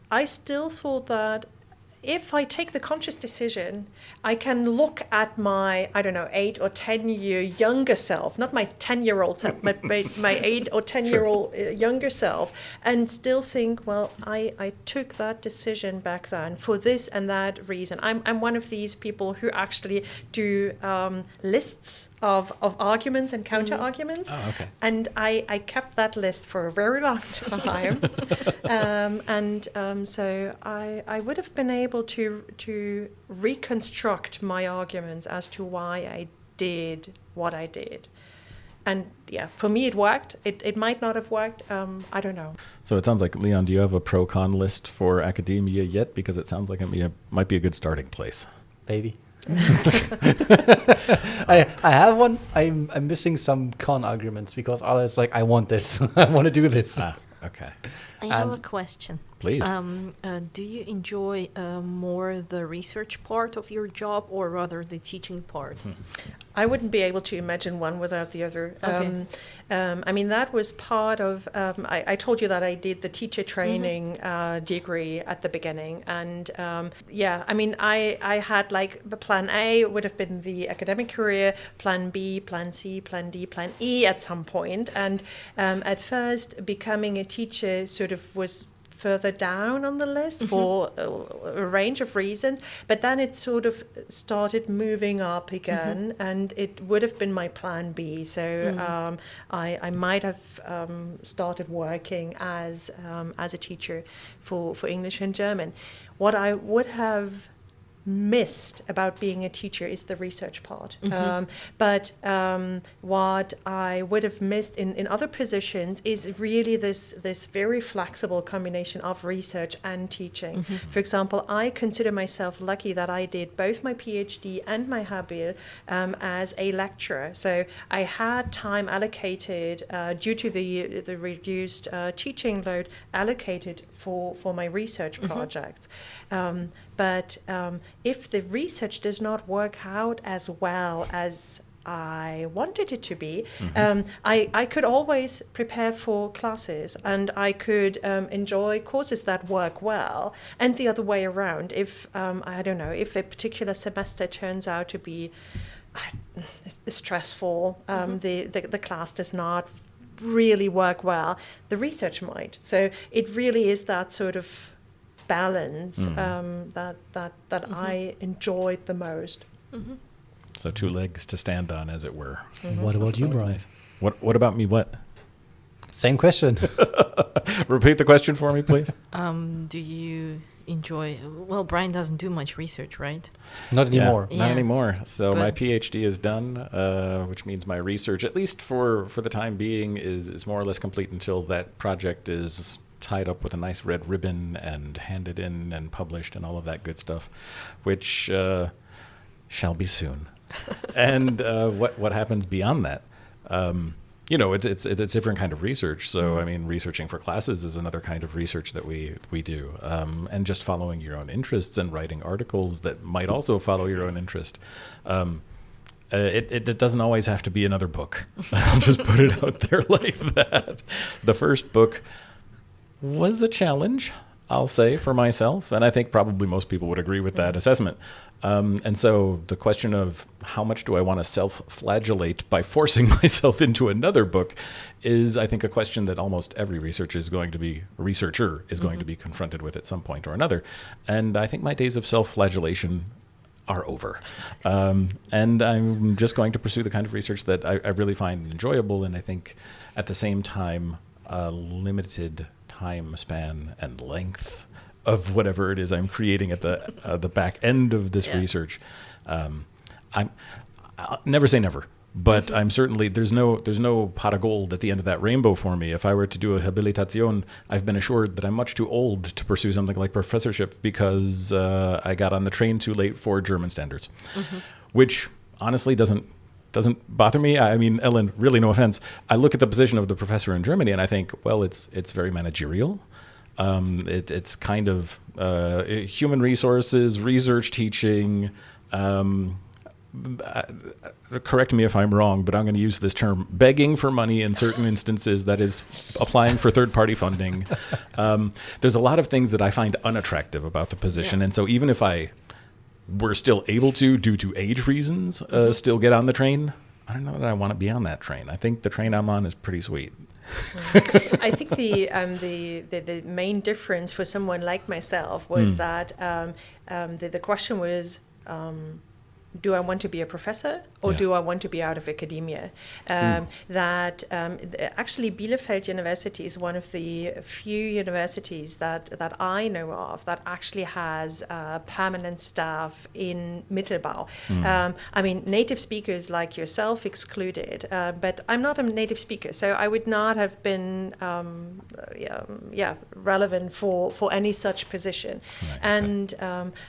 I still thought that if I take the conscious decision, I can look at my, 8 or 10 year younger self, not my 10-year-old self, but my 8 or 10-year-old younger self, and still think, I took that decision back then for this and that reason. I'm one of these people who actually do lists of arguments and counter arguments. Oh, okay. And I kept that list for a very long time. So I would have been able to reconstruct my arguments as to why I did what I did. And for me it worked. It might not have worked. I don't know. So it sounds like, Leon, do you have a pro-con list for academia yet? Because it sounds like it might be a good starting place. Maybe. I have one. I'm missing some con arguments because others I want this. I want to do this. Okay. I have a question. Please. Do you enjoy more the research part of your job, or rather the teaching part? I wouldn't be able to imagine one without the other. Okay. That was part of, I told you that I did the teacher training degree at the beginning. And I had the plan A would have been the academic career, plan B, plan C, plan D, plan E at some point. And at first, becoming a teacher sort of was further down on the list for a range of reasons, but then it sort of started moving up again, and it would have been my plan B. So I might have started working as a teacher for English and German. What I would have missed about being a teacher is the research part. But what I would have missed in other positions is really this very flexible combination of research and teaching. For example, I consider myself lucky that I did both my PhD and my Habil as a lecturer. So I had time allocated due to the reduced teaching load allocated for my research projects. But if the research does not work out as well as I wanted it to be, I could always prepare for classes, and I could enjoy courses that work well, and the other way around. If I don't know, if a particular semester turns out to be stressful, the class does not really work well, the research might. So it really is that sort of balance that I enjoyed the most. So 2 legs to stand on, as it were. What about you, Brian? Nice. What about me? What? Same question. Repeat the question for me, please. Do you enjoy? Well, Brian doesn't do much research, right? Not anymore. Not anymore. So my But- PhD is done, which means my research, at least for the time being, is more or less complete until that project is tied up with a nice red ribbon and handed in and published and all of that good stuff, which shall be soon. And what happens beyond that? It's a different kind of research. So, I mean, researching for classes is another kind of research that we do. And just following your own interests and writing articles that might also follow your own interest. It doesn't always have to be another book. I'll just put it out there like that. The first book was a challenge, I'll say, for myself. And I think probably most people would agree with that assessment. And so the question of how much do I want to self-flagellate by forcing myself into another book is, I think, a question that almost every researcher is going to be confronted with at some point or another. And I think my days of self-flagellation are over. And I'm just going to pursue the kind of research that I really find enjoyable, and I think at the same time limited time span and length of whatever it is I'm creating at the back end of this research. I'll never say never, but I'm certainly there's no pot of gold at the end of that rainbow for me. If I were to do a habilitation, I've been assured that I'm much too old to pursue something like professorship because I got on the train too late for German standards, which honestly doesn't bother me. I mean, Ellen, really no offense. I look at the position of the professor in Germany and I think, well, it's very managerial. It's kind of human resources, research teaching. Correct me if I'm wrong, but I'm going to use this term, begging for money in certain instances, that is applying for third-party funding. There's a lot of things that I find unattractive about the position. And so even if I were still able to, due to age reasons, still get on the train, I don't know that I want to be on that train. I think the train I'm on is pretty sweet. I think the main difference for someone like myself was that the question was, do I want to be a professor or do I want to be out of academia? Actually Bielefeld University is one of the few universities that I know of that actually has permanent staff in Mittelbau. I mean, native speakers like yourself excluded, but I'm not a native speaker, so I would not have been relevant for any such position. Right,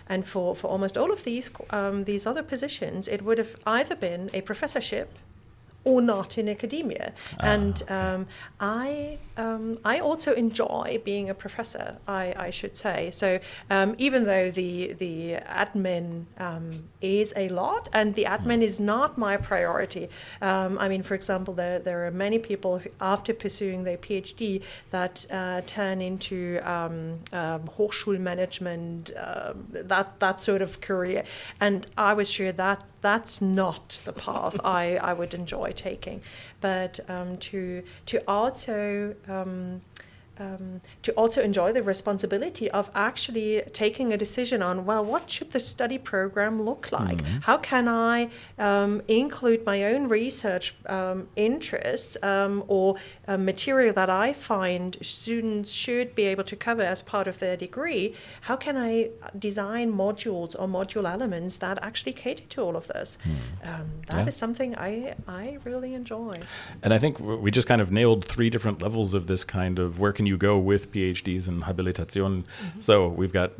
and for almost all of these other positions, it would have either been a professorship or not in academia. I also enjoy being a professor, I should say. So even though the admin is a lot, and the admin is not my priority. I mean, for example, there are many people who, after pursuing their PhD, that turn into Hochschulmanagement, that sort of career. And I was sure that that's not the path I would enjoy taking. But to also to also enjoy the responsibility of actually taking a decision on, well, what should the study program look like? How can I include my own research interests or material that I find students should be able to cover as part of their degree? How can I design modules or module elements that actually cater to all of this? That is something I really enjoy. And I think we just kind of nailed 3 different levels of this kind of where can you go with PhDs and Habilitation. So we've got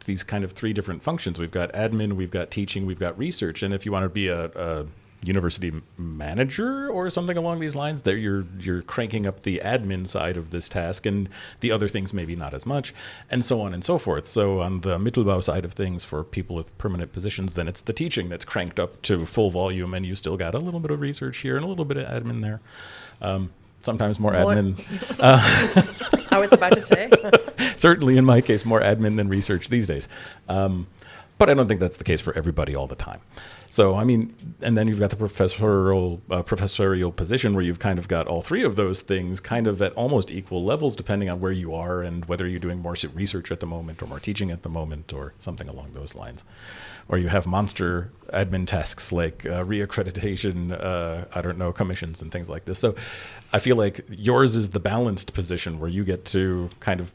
these kind of 3 different functions. We've got admin, we've got teaching, we've got research. And if you want to be a university manager or something along these lines, there you're cranking up the admin side of this task, and the other things maybe not as much, and so on and so forth. So on the Mittelbau side of things for people with permanent positions, then it's the teaching that's cranked up to full volume, and you still got a little bit of research here and a little bit of admin there. Sometimes more admin. I was about to say. Certainly in my case, more admin than research these days. But I don't think that's the case for everybody all the time. So, I mean, and then you've got the professorial position where you've kind of got all 3 of those things kind of at almost equal levels, depending on where you are and whether you're doing more research at the moment or more teaching at the moment or something along those lines. Or you have monster admin tasks like reaccreditation, commissions and things like this. So I feel like yours is the balanced position where you get to kind of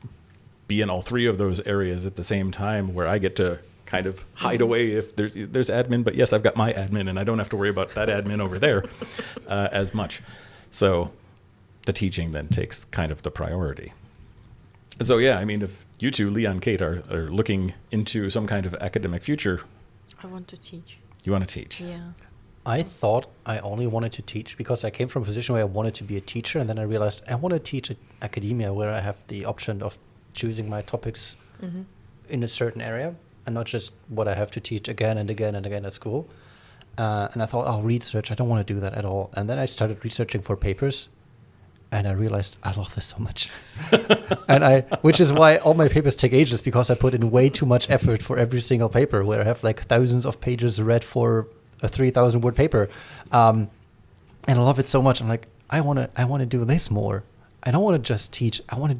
be in all 3 of those areas at the same time, where I get to kind of hide away if there's admin, but yes, I've got my admin and I don't have to worry about that admin over there as much. So the teaching then takes kind of the priority. And so, yeah, I mean, if you two, Leon, Kate, are looking into some kind of academic future. I want to teach. You want to teach? Yeah. I thought I only wanted to teach because I came from a position where I wanted to be a teacher, and then I realized I want to teach at academia where I have the option of choosing my topics in a certain area, and not just what I have to teach again and again and again at school. And I thought, research, I don't want to do that at all. And then I started researching for papers, and I realized I love this so much. Which is why all my papers take ages, because I put in way too much effort for every single paper, where I have like thousands of pages read for a 3,000 word paper. And I love it so much. I'm like, I want to do this more. I don't want to just teach. I want to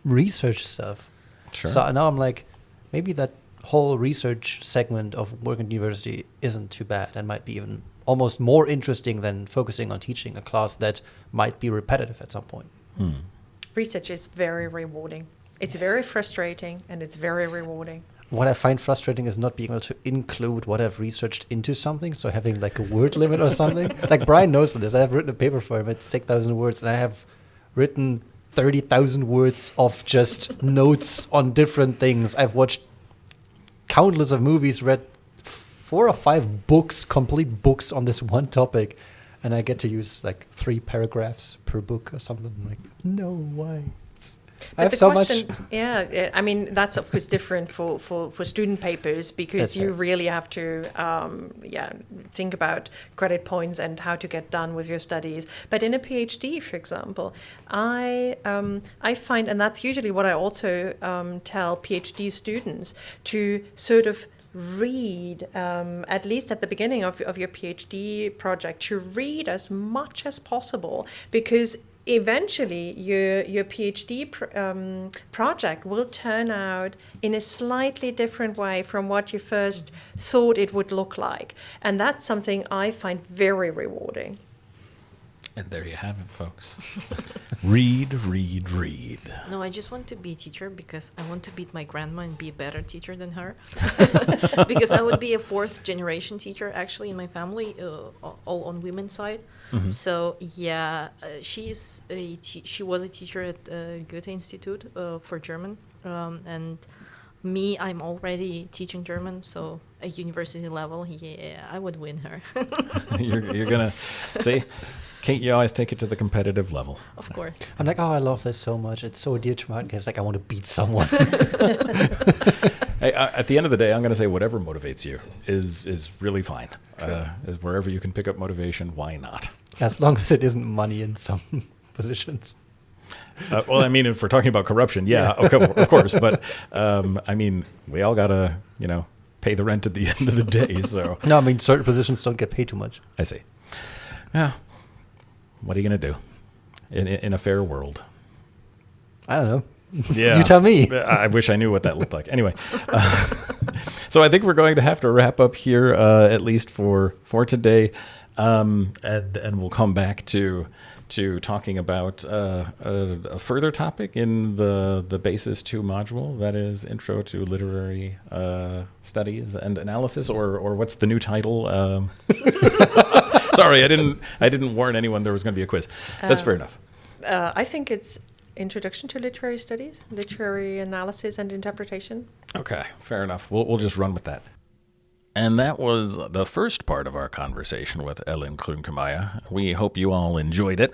research stuff. Sure. So now I'm like, maybe that whole research segment of working at university isn't too bad and might be even almost more interesting than focusing on teaching a class that might be repetitive at some point. Research is very rewarding. It's very frustrating, and it's very rewarding. What I find frustrating is not being able to include what I've researched into something. So having like a word limit or something. Like Brian knows this. I have written a paper for him at 6,000 words, and I have written 30,000 words of just notes on different things. I've watched countless of movies, read 4 or 5 books, complete books on this one topic, and I get to use like 3 paragraphs per book or something. I'm like, no, why? I have so much. Yeah, I mean, that's of course different for student papers, because you really have to think about credit points and how to get done with your studies. But in a PhD, for example, I find, and that's usually what I also tell PhD students, to sort of read, at least at the beginning of your PhD project, to read as much as possible, because eventually your PhD project will turn out in a slightly different way from what you first thought it would look like. And that's something I find very rewarding. And there you have it, folks. Read, read, read. No, I just want to be a teacher because I want to beat my grandma and be a better teacher than her. Because I would be a 4th generation teacher, actually, in my family, all on women's side. Mm-hmm. So, yeah, she was a teacher at Goethe Institute for German. And me, I'm already teaching German, so at university level, yeah, I would win her. You're going to see? Kate, you always take it to the competitive level. Of course. I'm like, I love this so much. It's so dear to my heart, because like I want to beat someone. Hey, at the end of the day, I'm going to say whatever motivates you is really fine. Wherever you can pick up motivation, why not? As long as it isn't money in some positions. Well, I mean, if we're talking about corruption, of course. But I mean, we all got to, pay the rent at the end of the day. So no, I mean, certain positions don't get paid too much. I see. Yeah. What are you going to do in a fair world? I don't know. Yeah. You tell me. I wish I knew what that looked like. Anyway, so I think we're going to have to wrap up here, at least for today, and we'll come back to talking about a further topic in the Basis 2 module, that is Intro to Literary Studies and Analysis, or what's the new title? Sorry, I didn't warn anyone there was going to be a quiz. That's fair enough. I think it's Introduction to Literary Studies, Literary Analysis and Interpretation. Okay, fair enough. We'll just run with that. And that was the first part of our conversation with Ellen Grünkemeier. We hope you all enjoyed it.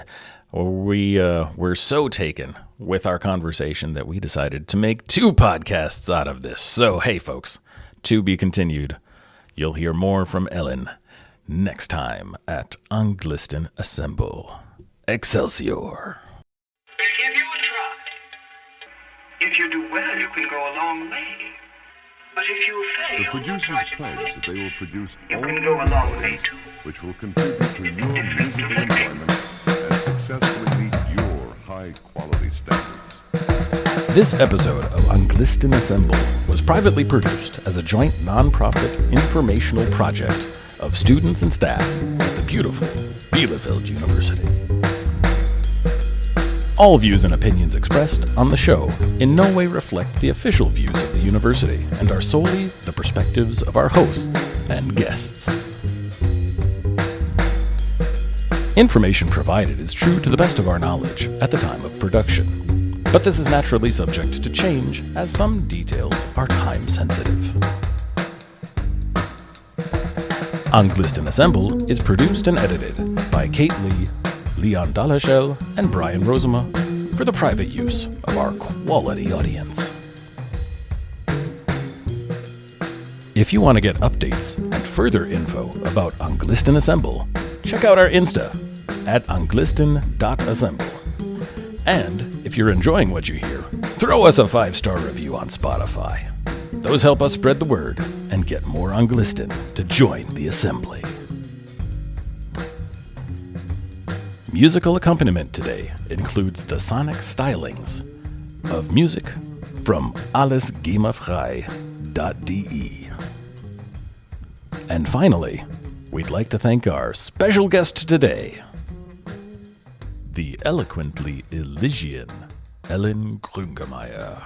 We were so taken with our conversation that we decided to make 2 podcasts out of this. So, hey, folks, to be continued. You'll hear more from Ellen next time at Anglisten Assemble. Excelsior! Give you a try. If you do well, you can go a long way. But if you fail, The producers pledge that they will produce you only can go a long way results too. which will contribute to your musical enjoyment and successfully meet your high-quality standards. This episode of Anglisten Assemble was privately produced as a joint nonprofit informational project of students and staff at the beautiful Bielefeld University. All views and opinions expressed on the show in no way reflect the official views of the university and are solely the perspectives of our hosts and guests. Information provided is true to the best of our knowledge at the time of production, but this is naturally subject to change as some details are time sensitive. Anglisten Assemble is produced and edited by Kate Lee, Leon Dalashel, and Brian Rosema for the private use of our quality audience. If you want to get updates and further info about Anglisten Assemble, check out our Insta at anglisten.assemble. And if you're enjoying what you hear, throw us a 5-star review on Spotify. Those help us spread the word and get more Anglisten to join the assembly. Musical accompaniment today includes the sonic stylings of music from allesgehmerfrei.de. And finally, we'd like to thank our special guest today, the eloquently Elysian Ellen Grünkemeier.